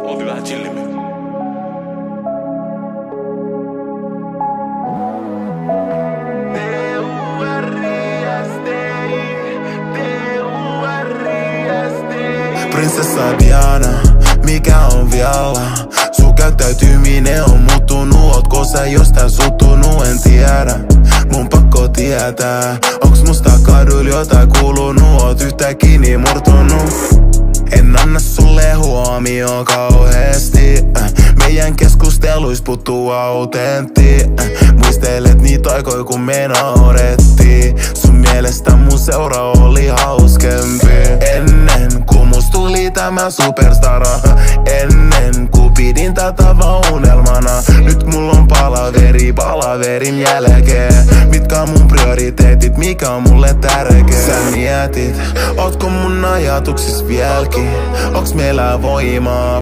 Oltiin vähän chillimmin. Prinsessa Diana, mikä on vialla? Sun käyttäytyminen on muuttunut, ootko sä jostain suuttunut, en tiedä. Mun pakko tietää, onks musta kaduilla jotain kuulunut, oot yhtäkkiä niin murtunut. En anna sulle huomioon kauheesti, meidän keskusteluis puuttuu autentti. Muistelet niitä aikoja kun me naurettiin, sun mielestä mun seura oli hauskempi. Ennen kun musta tuli tämä superstara, ennen kun pidin tätä vaan unelmana. Nyt mulla on palaverin jälkeen. Mitkä on mun prioriteetit, mikä on mulle tärkeä? Sä mietit, ootko mun ajatuksis vieläkin? Onks meillä voimaa